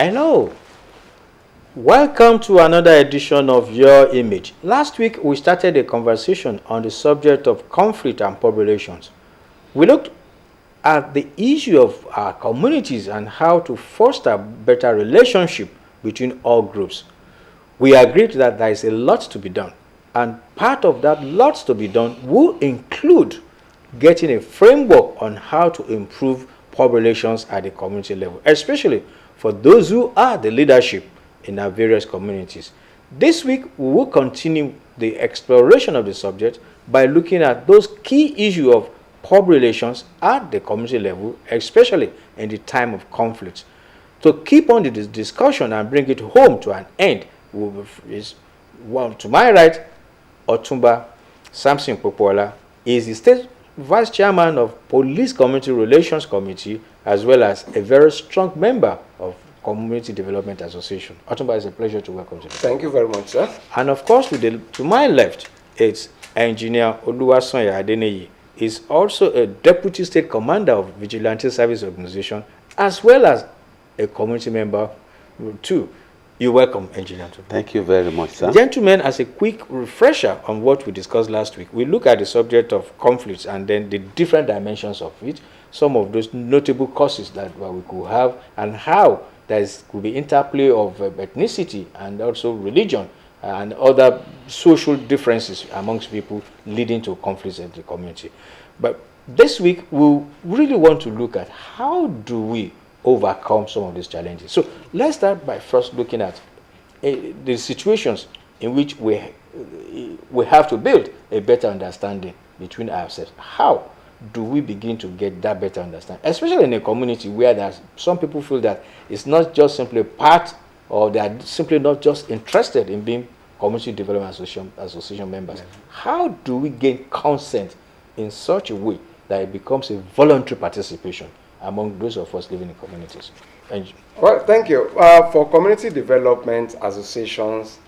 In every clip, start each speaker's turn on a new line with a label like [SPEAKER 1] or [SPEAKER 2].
[SPEAKER 1] Hello, welcome to another edition of Your Image. Last week we started a conversation on the subject of conflict and public relations. We looked at the issue of our communities and how to foster better relationship between all groups. We agreed that there is a lot to be done, and part of that lot to be done will include getting a framework on how to improve public relations at the community level, especially for those who are the leadership in our various communities. This week, we will continue the exploration of the subject by looking at those key issues of public relations at the community level, especially in the time of conflict. To keep on the discussion and bring it home to an end, is one to my right, Otumba Samson Popola is the state vice chairman of Police Community Relations Committee, as well as a very strong member of Community Development Association. Otumba, it's a pleasure to welcome you.
[SPEAKER 2] Thank you very much, sir.
[SPEAKER 1] And of course, to my left, it's Engineer Oluwasonya Adeneyi. He's also a deputy state commander of Vigilante Service Organization, as well as a community member too. You're welcome, Engineer.
[SPEAKER 3] Thank you very much, sir.
[SPEAKER 1] Gentlemen, as a quick refresher on what we discussed last week, we look at the subject of conflicts and then the different dimensions of it, some of those notable causes that we could have, and how there could be interplay of ethnicity and also religion and other social differences amongst people leading to conflicts in the community. But this week, we really want to look at how do we overcome some of these challenges. So let's start by first looking at the situations in which we have to build a better understanding between ourselves. How do we begin to get that better understanding, especially in a community where there's some people feel that it's not just simply part, or they are simply not just interested in being community development association members. How do we gain consent in such a way that it becomes a voluntary participation among those of us living in communities?
[SPEAKER 2] Well, thank you. For community development associations,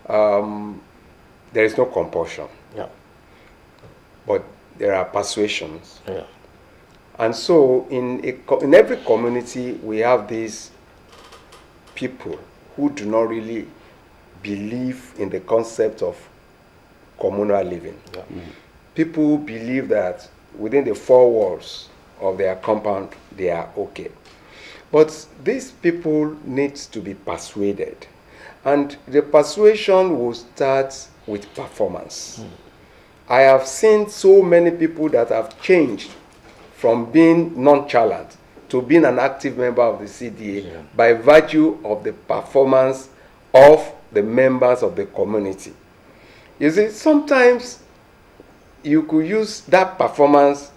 [SPEAKER 2] there is no compulsion.
[SPEAKER 1] Yeah.
[SPEAKER 2] But there are persuasions.
[SPEAKER 1] Yeah.
[SPEAKER 2] And so in every community, we have these people who do not really believe in the concept of communal living.
[SPEAKER 1] Yeah.
[SPEAKER 2] People who believe that within the four walls of their compound, they are okay. But these people need to be persuaded. And the persuasion will start with performance. I have seen so many people that have changed from being nonchalant to being an active member of the CDA by virtue of the performance of the members of the community. You see, sometimes you could use that performance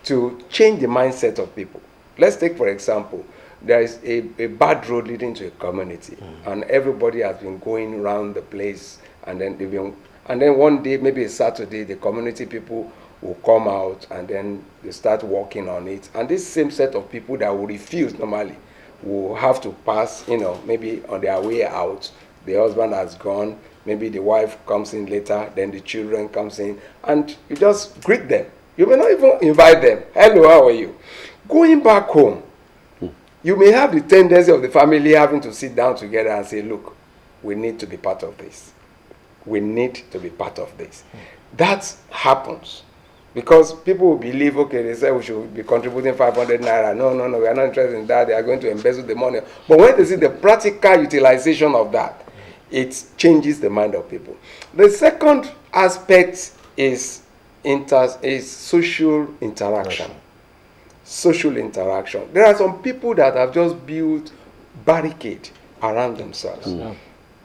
[SPEAKER 2] to change the mindset of people. Let's take, for example, there is a bad road leading to a community, and everybody has been going around the place, and then one day, maybe a Saturday, the community people will come out and then they start working on it. And this same set of people that will refuse normally will have to pass, maybe on their way out. The husband has gone, maybe the wife comes in later, then the children comes in, and you just greet them. You may not even invite them. Hello, how are you? Going back home, you may have the tendency of the family having to sit down together and say, look, we need to be part of this. We need to be part of this. That happens because people will believe, okay, they say we should be contributing 500 naira. No, we are not interested in that. They are going to embezzle the money. But when they see the practical utilization of that, it changes the mind of people. The second aspect is social interaction. Social interaction. There are some people that have just built barricade around themselves.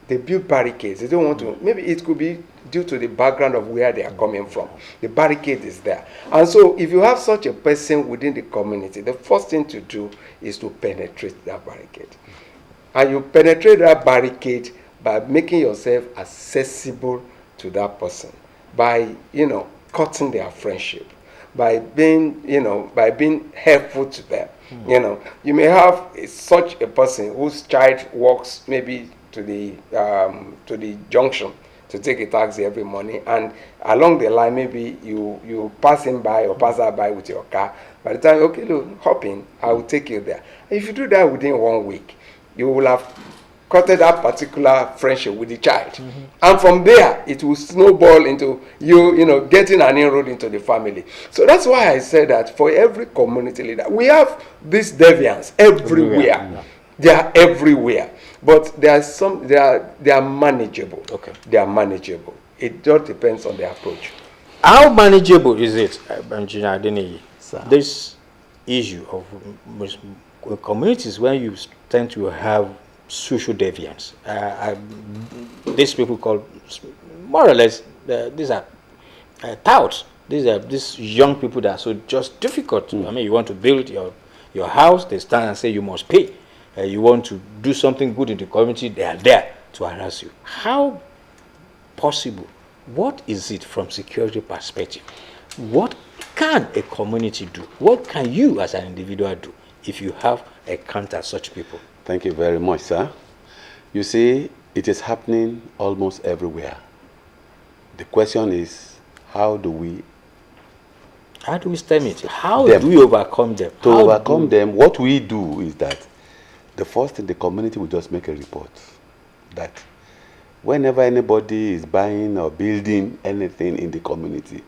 [SPEAKER 2] They build barricades. They don't want to. Maybe it could be due to the background of where they are coming from. The barricade is there. And so if you have such a person within the community, the first thing to do is to penetrate that barricade. And you penetrate that barricade by making yourself accessible to that person, by, cutting their friendship, by being helpful to them. You may have such a person whose child walks maybe to the junction to take a taxi every morning, and along the line maybe you pass him by or pass her by with your car. By the time, okay, look, hop in, I will take you there. If you do that within 1 week, you will have cutted that particular friendship with the child. And from there, it will snowball into you getting an inroad into the family. So that's why I said that for every community leader, we have these deviants everywhere. They are everywhere. But they are manageable.
[SPEAKER 1] Okay.
[SPEAKER 2] They are manageable. It just depends on the approach.
[SPEAKER 1] How manageable is it, Engineer Adeniyi, this issue of communities when you tend to have social deviance? These people call, more or less, these are touts. These are these young people that are so just difficult. I mean, you want to build your house, they stand and say you must pay. You want to do something good in the community, they are there to harass you. How possible? What is it from security perspective? What can a community do? What can you as an individual do if you have encountered such people?
[SPEAKER 3] Thank you very much, sir. You see, it is happening almost everywhere. The question is, how do we
[SPEAKER 1] stem it? How do we overcome them?
[SPEAKER 3] To overcome them, what we do is that the first thing, the community will just make a report that whenever anybody is buying or building anything in the community,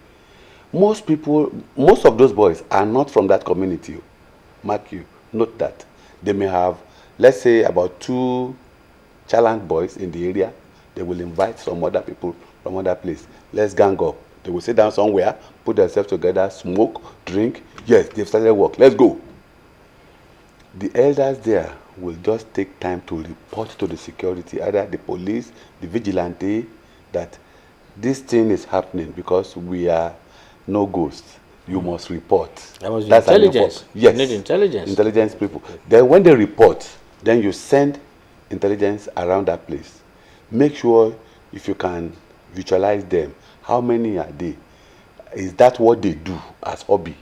[SPEAKER 3] most of those boys are not from that community. Mark you, note that. They may have, let's say, about 2 challenge boys in the area. They will invite some other people from other place. Let's gang up. They will sit down somewhere, put themselves together, smoke, drink. Yes, they've started work. Let's go. The elders there will just take time to report to the security, either the police, the vigilante, that this thing is happening because we are no ghosts. You must report.
[SPEAKER 1] That's intelligence.
[SPEAKER 3] Yes.
[SPEAKER 1] You need intelligence.
[SPEAKER 3] Intelligence people. Then when they report, then you send intelligence around that place. Make sure if you can visualize them. How many are they? Is that what they do as hobby?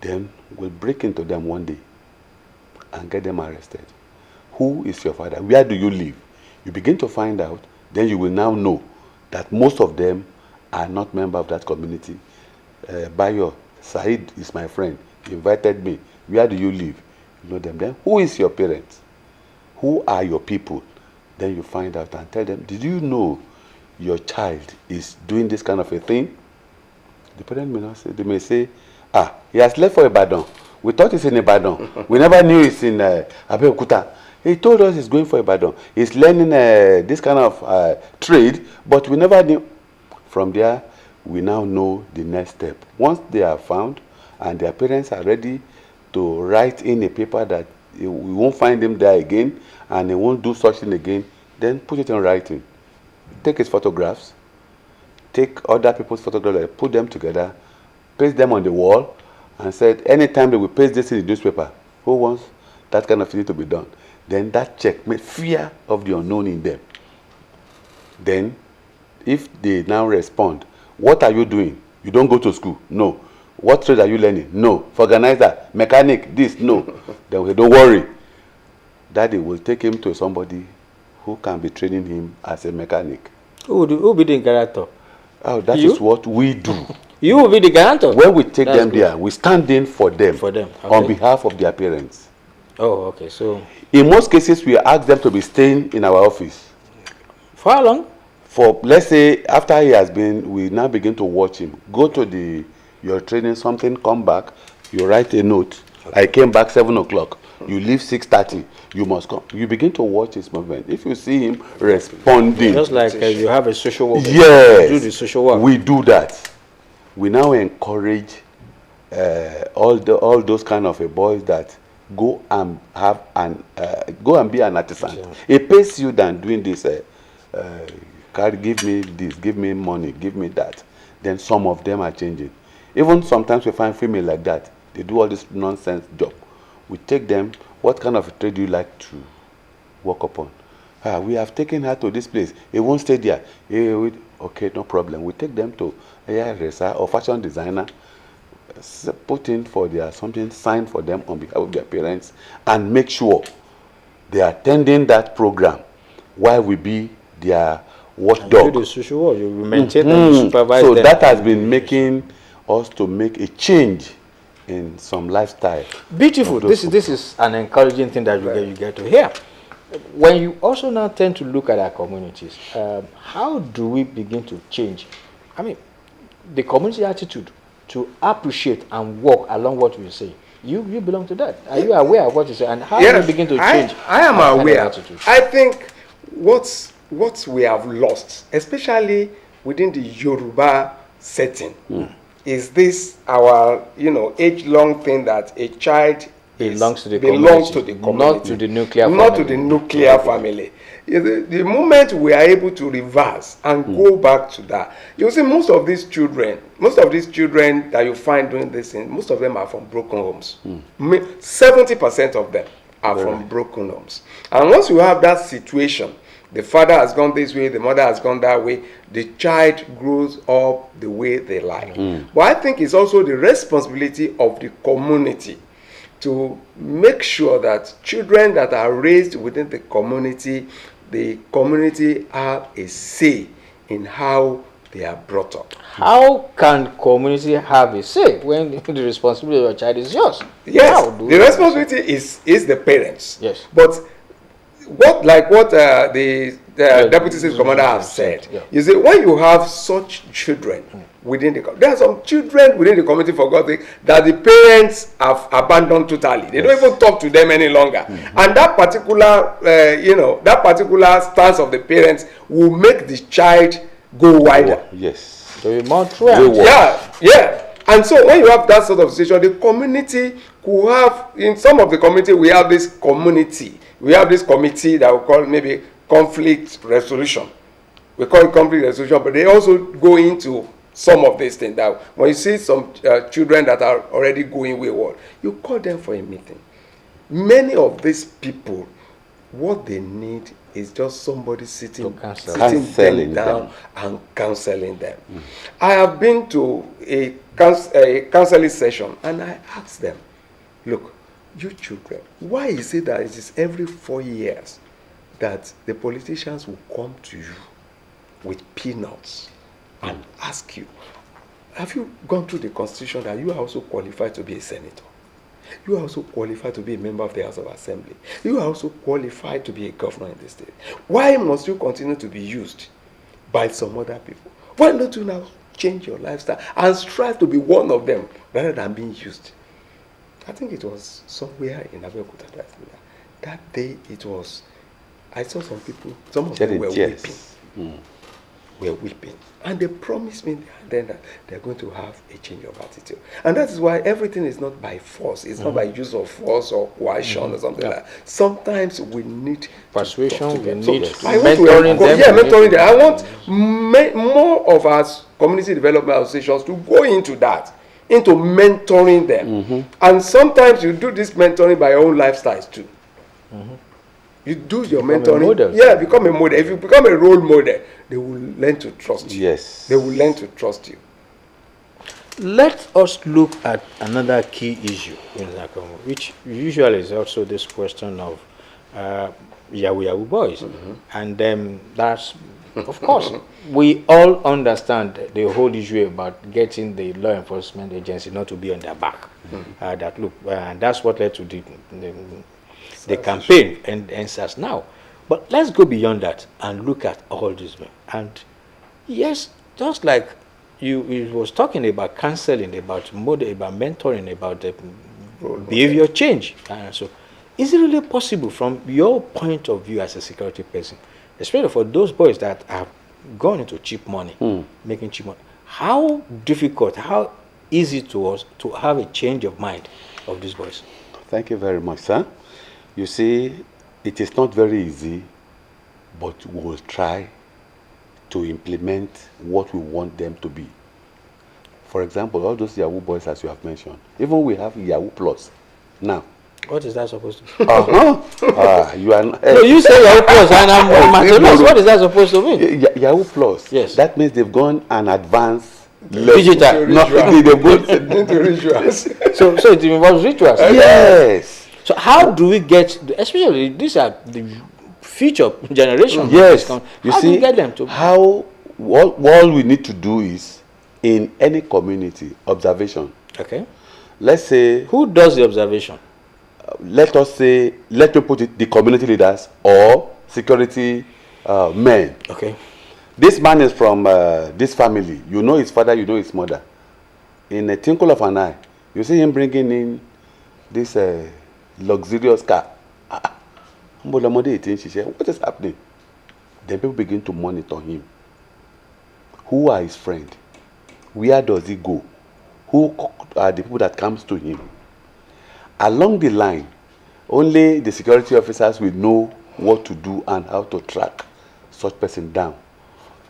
[SPEAKER 3] Then we'll break into them one day and get them arrested. Who is your father? Where do you live? You begin to find out, then you will now know that most of them are not members of that community. Bayo, Said is my friend. He invited me. Where do you live? You know them. Then who is your parents? Who are your people? Then you find out and tell them, did you know your child is doing this kind of a thing? The parent may not say, they may say, he has left for Ibadan. We thought he's in Ibadan. We never knew he's in Abeokuta. He told us he's going for Ibadan. He's learning this kind of trade, but we never knew. From there, we now know the next step. Once they are found and their parents are ready to write in a paper that we won't find him there again and he won't do such thing again, then put it in writing. Take his photographs, take other people's photographs, put them together, paste them on the wall, and said, anytime they will paste this in the newspaper, who wants that kind of thing to be done? Then that check made fear of the unknown in them. Then, if they now respond, what are you doing? You don't go to school? No. What trade are you learning? No. For organizer, mechanic, this, no. Then we say, don't worry. Daddy will take him to somebody who can be training him as a mechanic.
[SPEAKER 1] Who will be the guarantor?
[SPEAKER 3] Oh, that is what we do.
[SPEAKER 1] You will be the guarantor?
[SPEAKER 3] When we take them there, we stand in for them.
[SPEAKER 1] Okay.
[SPEAKER 3] On behalf of their parents.
[SPEAKER 1] Oh, okay. So,
[SPEAKER 3] in most cases, we ask them to be staying in our office.
[SPEAKER 1] For how long?
[SPEAKER 3] For, let's say, after he has been, we now begin to watch him. Go to your training, something, come back, you write a note. Okay. I came back 7 o'clock. You leave 6:30. You must come. You begin to watch his movement. If you see him responding.
[SPEAKER 1] Just like you have a social worker.
[SPEAKER 3] Yes.
[SPEAKER 1] You do the social work.
[SPEAKER 3] We do that. We now encourage all those kind of boys that go and be an artisan. Yeah. It pays you than doing this. Give me this, give me money, give me that. Then some of them are changing. Even sometimes we find female like that. They do all this nonsense job. We take them. What kind of a trade do you like to work upon? We have taken her to this place. He won't stay there. Okay, no problem. We take them to a hairdresser or fashion designer, put in for their something, sign for them on behalf of their parents, and make sure they are attending that program while we be their watchdog.
[SPEAKER 1] You do the social work. You maintain them, you supervise
[SPEAKER 3] them.
[SPEAKER 1] So
[SPEAKER 3] that has been making us to make a change in some lifestyle.
[SPEAKER 1] Beautiful. This is an encouraging thing that you get to hear. when you also now tend to look at our communities, how do we begin to change? I mean, the community attitude to appreciate and work along what we say. You belong to that. Are you aware of what you say? And how do we begin to change?
[SPEAKER 2] I am
[SPEAKER 1] our kind of
[SPEAKER 2] aware.
[SPEAKER 1] attitude?
[SPEAKER 2] I think what we have lost, especially within the Yoruba setting, is this our age-long thing that a child
[SPEAKER 1] Belongs to the
[SPEAKER 2] belongs
[SPEAKER 1] community,
[SPEAKER 2] to the community,
[SPEAKER 1] not to the nuclear
[SPEAKER 2] not
[SPEAKER 1] family.
[SPEAKER 2] to the nuclear family. The moment we are able to reverse and go back to that, you see most of these children that you find doing this thing, most of them are from broken homes. 70% of them are from broken homes. And once you have that situation, the father has gone this way, the mother has gone that way, the child grows up the way they like. But I think it's also the responsibility of the community to make sure that children that are raised within the community have a say in how they are brought up.
[SPEAKER 1] How can community have a say when the responsibility of your child is yours?
[SPEAKER 2] Yes, the responsibility is the parents.
[SPEAKER 1] Yes.
[SPEAKER 2] But what the deputy state commander has said, you see, when you have such children within there are some children within the community, for God's sake, that the parents have abandoned totally. They don't even talk to them any longer. And that particular stance of the parents will make the child go wider.
[SPEAKER 3] Yes.
[SPEAKER 1] So more truant.
[SPEAKER 2] Yeah. And so when you have that sort of situation, the community could have, in some of the community, we have this committee that we call maybe conflict resolution. We call it conflict resolution, but they also go into some of these things. That when you see some children that are already going wayward, you call them for a meeting. Many of these people, what they need is just somebody sitting them down and counseling them. I have been to a counseling session and I asked them, look, you children, why is it that it is every 4 years that the politicians will come to you with peanuts and ask you, have you gone through the constitution that you are also qualified to be a senator? You are also qualified to be a member of the House of Assembly. You are also qualified to be a governor in the state. Why must you continue to be used by some other people? Why don't you now change your lifestyle and strive to be one of them rather than being used? I think it was somewhere in Abeokuta that day. I saw some people, some of them were weeping. Were weeping. And they promised me then that they're going to have a change of attitude. And that is why everything is not by force. It's not by use of force or coercion or something like that. Sometimes we need
[SPEAKER 1] persuasion, we need
[SPEAKER 2] mentoring them. Yeah, mentoring them. I want more of our community development associations to go into that, into mentoring them. And sometimes you do this mentoring by your own lifestyles too. You do your mentoring. Become a model. If you become a role model, they will learn to trust you.
[SPEAKER 3] Yes.
[SPEAKER 2] They will learn to trust you.
[SPEAKER 1] Let us look at another key issue in Zakomo, which usually is also this question of Yahoo boys. And that's, of course, we all understand the whole issue about getting the law enforcement agency not to be on their back. That's what led to the campaign and ends now. But let's go beyond that and look at all these men. And yes, just like you was talking about counseling, about model, about mentoring, about the behavior change. So is it really possible from your point of view as a security person, especially for those boys that have gone into cheap money, making cheap money, how difficult, how easy to us to have a change of mind of these boys?
[SPEAKER 3] Thank you very much, sir. You see, it is not very easy, but we will try to implement what we want them to be. For example, all those Yahoo boys, as you have mentioned, even we have Yahoo Plus now.
[SPEAKER 1] What is that supposed to mean?
[SPEAKER 3] You are.
[SPEAKER 1] No, you say Yahoo Plus, and I'm what is that supposed to mean?
[SPEAKER 3] Yahoo Plus.
[SPEAKER 1] Yes.
[SPEAKER 3] That means they've gone and advanced.
[SPEAKER 1] Digital.
[SPEAKER 3] No, they've gone
[SPEAKER 2] into rituals.
[SPEAKER 1] So it involves rituals.
[SPEAKER 3] Yes.
[SPEAKER 1] So how do we get, especially these are the future generation?
[SPEAKER 3] Yes.
[SPEAKER 1] How do we get them to?
[SPEAKER 3] All we need to do is, in any community, observation.
[SPEAKER 1] Okay.
[SPEAKER 3] Let's say.
[SPEAKER 1] Who does the observation?
[SPEAKER 3] let us say, let me put it, the community leaders or security men.
[SPEAKER 1] Okay.
[SPEAKER 3] This man is from this family. You know his father, you know his mother. In a twinkle of an eye, you see him bringing in this luxurious car. What is happening? Then people begin to monitor him. Who are his friends? Where does he go? Who are the people that comes to him? Along the line, only the security officers will know what to do and how to track such person down.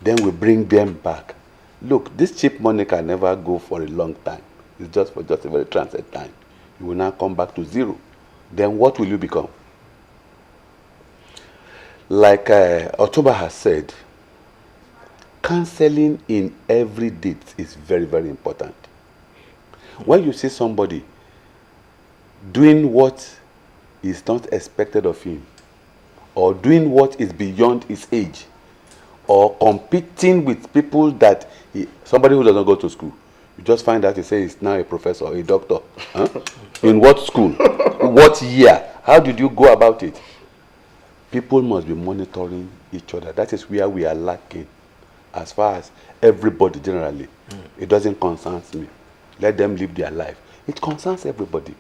[SPEAKER 3] Then we bring them back. Look, this cheap money can never go for a long time. It's just for just a very transient time. You will now come back to zero. Then what will you become? Like October has said, counseling in every date is very, very important. When you see somebody doing what is not expected of him, or doing what is beyond his age, or competing with people that somebody who doesn't go to school, you just find out he says he's now a professor, a doctor. Huh? In what school? What year? How did you go about it? People must be monitoring each other. That is where we are lacking. As far as everybody generally, it doesn't concern me. Let them live their life. It concerns everybody.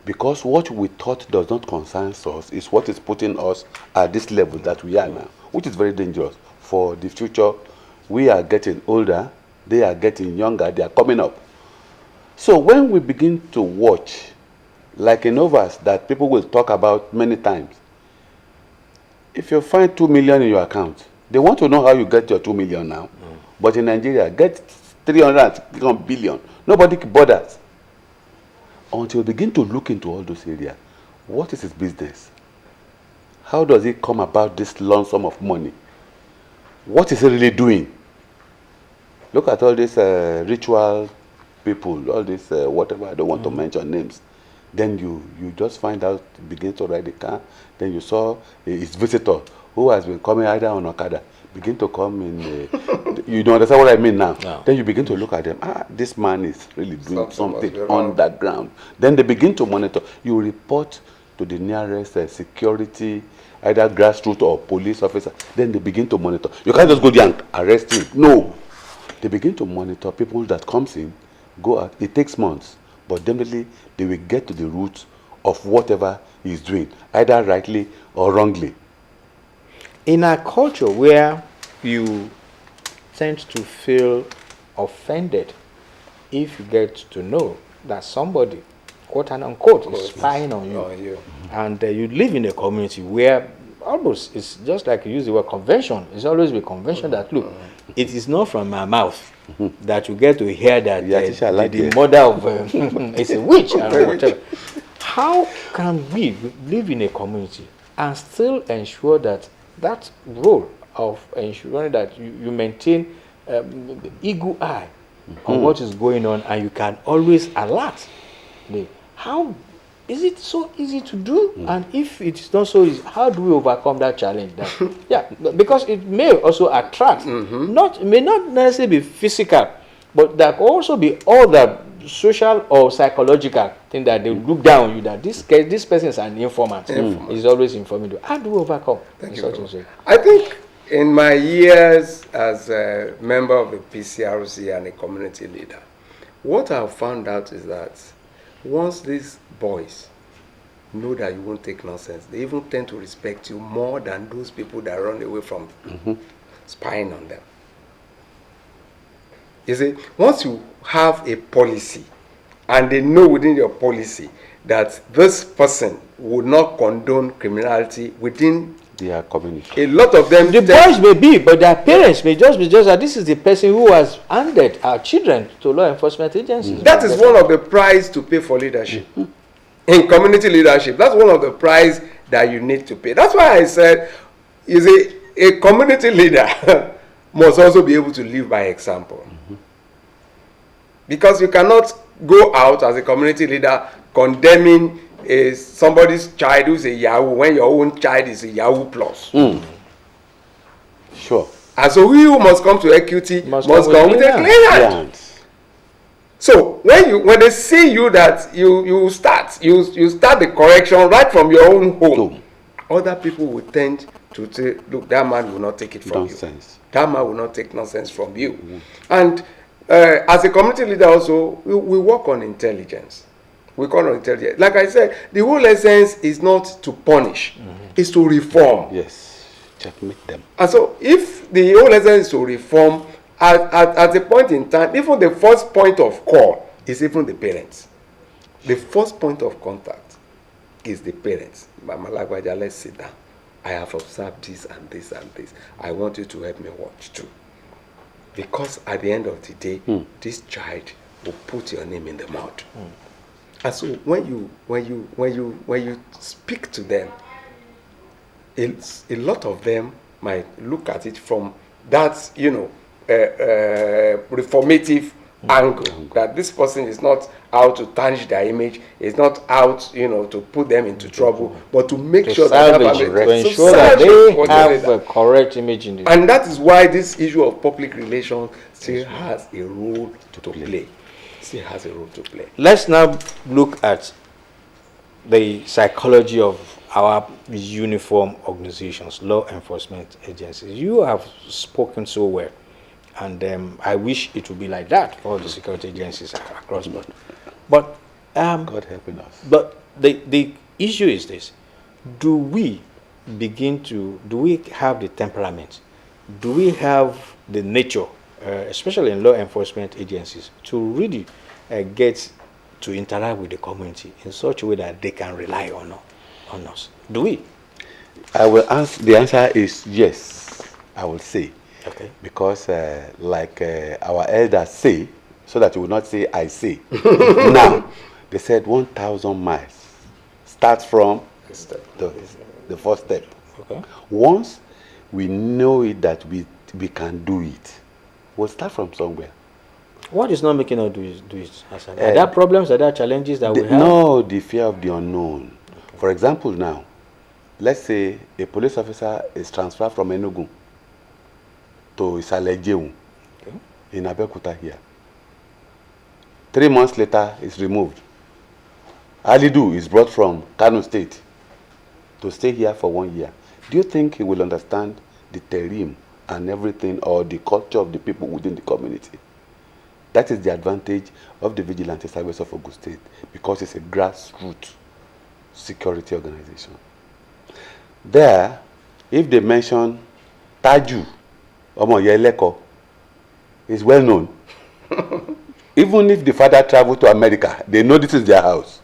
[SPEAKER 3] Because what we thought does not concern us is what is putting us at this level that we are now, which is very dangerous for the future. We are getting older, they are getting younger, they are coming up. So when we begin to watch, like in Novas that people will talk about many times, if you find 2 million in your account, they want to know how you get your 2 million now. But in Nigeria, get 300 billion. Nobody bothers. Until you begin to look into all those areas, what is his business? How does he come about this lump sum of money? What is he really doing? Look at all these ritual people, all this whatever, I don't want to mention names. Then you just find out, begin to ride the car, then you saw his visitor who has been coming either on Okada, begin to come in, you don't understand what I mean now. No. Then you begin to look at them, this man is really doing something underground. Then they begin to monitor. You report to the nearest security, either grassroots or police officer, then they begin to monitor. You can't just go there and arrest him. No. They begin to monitor people that comes in, go out. It takes months, but definitely they will get to the root of whatever he's doing, either rightly or wrongly.
[SPEAKER 1] In a culture where you tend to feel offended if you get to know that somebody, quote and unquote, is spying on you, and you live in a community where almost it's just like you use the word convention. It's always the convention that look, it is not from my mouth that you get to hear that the mother of is a witch and whatever. How can we live in a community and still ensure that that role of ensuring that you maintain the eagle eye on what is going on, and you can always alert? How is it so easy to do? And if it's not so easy, how do we overcome that challenge? Because it may also attract, may not necessarily be physical, but there could also be other social or psychological thing that they look down on you, that this person is an informant. Is always informing you. How do we overcome?
[SPEAKER 2] Thank you. I think in my years as a member of the PCRC and a community leader, what I've found out is that once these boys know that you won't take nonsense, they even tend to respect you more than those people that run away from spying on them. You see, once you have a policy and they know within your policy that this person would not condone criminality within
[SPEAKER 3] their community.
[SPEAKER 2] A lot of them,
[SPEAKER 1] the boys may be, but their parents may just be that this is the person who has handed our children to law enforcement agencies.
[SPEAKER 2] That is one of the price to pay for leadership. In community leadership, that's one of the price that you need to pay. That's why I said, a community leader must also be able to live by example. Because you cannot go out as a community leader condemning somebody's child who's a Yahoo when your own child is a Yahoo plus.
[SPEAKER 3] Sure.
[SPEAKER 2] And so we who must come to equity must come with a clean hand. So when they see you that you start the correction right from your own home, other people will tend to say, look, that man will not take it from
[SPEAKER 3] Nonsense.
[SPEAKER 2] you. That man will not take nonsense from you. And as a community leader also, we work on intelligence. We call on intelligence. Like I said, the whole essence is not to punish, it's to reform.
[SPEAKER 3] Yes, checkmate them.
[SPEAKER 2] And so if the whole essence is to reform, at a point in time, even the first point of call is even the parents. The first point of contact is the parents. Mama Lagwaja, let's sit down. I have observed this and this and this. I want you to help me watch too. Because at the end of the day, this child will put your name in the mouth. And so when you speak to them, a lot of them might look at it from that, reformative angle, that this person is not out to tarnish their image, is not out, to put them into trouble, but to make sure that
[SPEAKER 1] to ensure that they have a correct image in the.
[SPEAKER 2] And that is why this issue of public relations still has a role to play. Still has a role to play.
[SPEAKER 1] Let's now look at the psychology of our uniform organizations, law enforcement agencies. You have spoken so well, and I wish it would be like that for all the security agencies across the board. But
[SPEAKER 3] God helping us.
[SPEAKER 1] But the issue is this: do we have the temperament? Do we have the nature, especially in law enforcement agencies, to really get to interact with the community in such a way that they can rely on us? Do we?
[SPEAKER 3] I will answer. The answer is yes. I will say.
[SPEAKER 1] Okay.
[SPEAKER 3] Because like our elders say, so that you will not say I say. Now, they said 1,000 miles starts from the first step.
[SPEAKER 1] Okay.
[SPEAKER 3] Once we know it that we can do it, we'll start from somewhere.
[SPEAKER 1] What is not making us do it? Are there problems? Are there challenges that we have?
[SPEAKER 3] No, the fear of the unknown. Okay. For example, now, let's say a police officer is transferred from Enugu to Isalejeun in Abeokuta here. 3 months later, it's removed. Alidu is brought from Kano State to stay here for 1 year. Do you think he will understand the terrain and everything, or the culture of the people within the community? That is the advantage of the Vigilante Service of Ogun State, because it's a grassroots security organization. There, if they mention Taju, Omo Yeleko, is well known. Even if the father traveled to America, they know this is their house.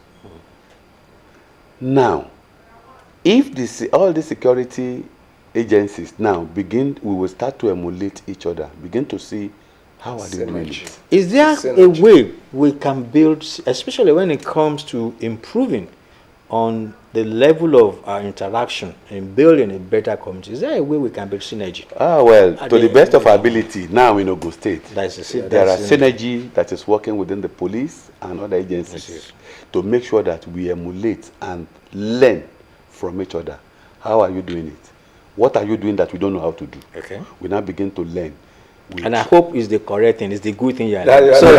[SPEAKER 3] Now, if all the security agencies now we will start to emulate each other, begin to see how are they doing it.
[SPEAKER 1] Is there a way we can build, especially when it comes to improving on the level of our interaction in building a better community? Is there a way we can build synergy?
[SPEAKER 3] To the best of our ability, now in Ogun State, there are synergy that is working within the police and other agencies to make sure that we emulate and learn from each other. How are you doing it? What are you doing that we don't know how to do? Okay. We now begin to learn.
[SPEAKER 1] And I hope it's the correct thing, it's the good thing you are
[SPEAKER 3] learning. So we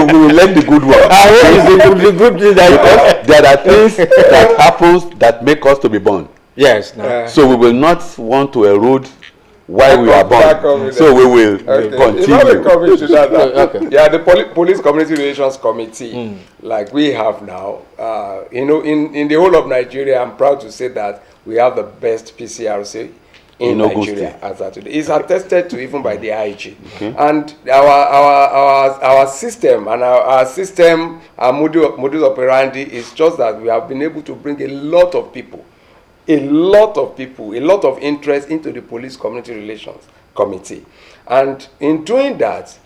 [SPEAKER 3] will learn the good one. I hope it's the good thing that there are things that happens that make us to be born.
[SPEAKER 1] Yes. No.
[SPEAKER 3] So we will not want to erode why we are born. So we will continue.
[SPEAKER 2] Okay. Yeah, the Police Community Relations Committee, like we have now, in the whole of Nigeria, I'm proud to say that we have the best PCRC in Nigeria as of today. It's attested to even by the IG. Okay. And our system and our system, our modus operandi is just that we have been able to bring a lot of interest into the Police Community Relations Committee. And in doing that,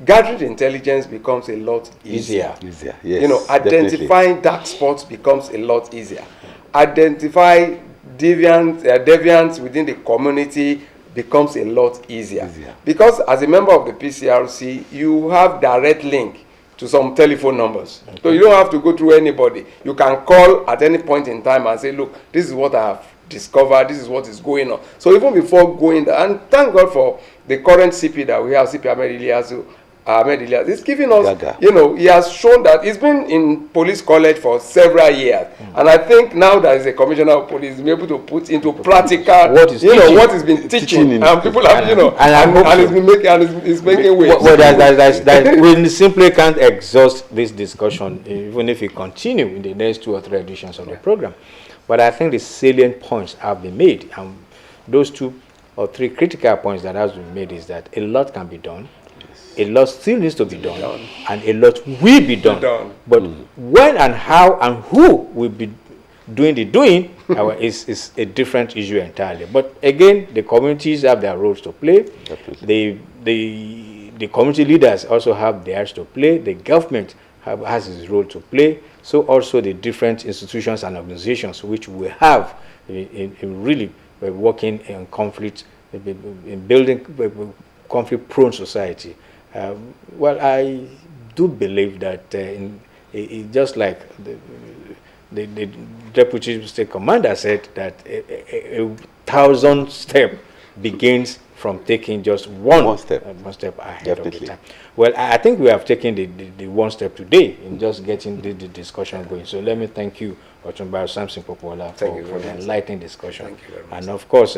[SPEAKER 2] gathering intelligence becomes a lot easier.
[SPEAKER 3] Yes,
[SPEAKER 2] identifying dark spots becomes a lot easier. Identify deviants within the community becomes a lot easier. Because as a member of the PCRC, you have direct link to some telephone numbers. Okay. So you don't have to go through anybody. You can call at any point in time and say, look, this is what I have discovered, this is what is going on. So even before going there, and thank God for the current CP that we have, CP Ahmed Iliasu, Ahmed Ilyas, is giving us,
[SPEAKER 3] Gaga.
[SPEAKER 2] he has shown that he's been in police college for several years. And I think now that he's a commissioner of police, he's been able to put into practical,
[SPEAKER 1] what is teaching.
[SPEAKER 2] what he's been teaching. And people have,
[SPEAKER 1] and
[SPEAKER 2] he's been making, he's making waves.
[SPEAKER 1] Well, we simply can't exhaust this discussion, even if we continue in the next 2 or 3 editions of the program. But I think the salient points have been made. And those 2 or 3 critical points that has been made is that a lot can be done. A lot still needs to be done, and a lot will be done. But when and how and who will be doing the doing is a different issue entirely. But again, the communities have their roles to play. The community leaders also have theirs to play. The government has its role to play. So also the different institutions and organizations which we have in really working in conflict, in building conflict-prone society. Well, I do believe that just like the Deputy State Commander said, that a 1,000 step begins from taking just one step ahead of the time. Well, I think we have taken the one step today in just getting the discussion going. So let me thank you, Otunba Samson Popola, for the enlightening discussion.
[SPEAKER 2] Thank you very much.
[SPEAKER 1] And of course,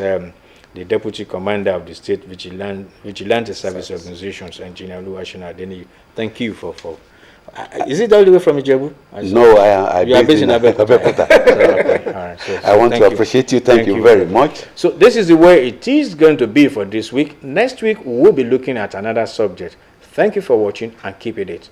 [SPEAKER 1] the Deputy Commander of the State Vigilante Service Organizations, Engineer Oluwashina Adeni. Thank you for is it all the way from Ijebu?
[SPEAKER 3] No, I
[SPEAKER 1] you are based in Abeokuta.
[SPEAKER 3] Okay.
[SPEAKER 1] All right, so
[SPEAKER 3] I want to appreciate you. Thank you very much.
[SPEAKER 1] So this is the way it is going to be for this week. Next week, we'll be looking at another subject. Thank you for watching, and keep it.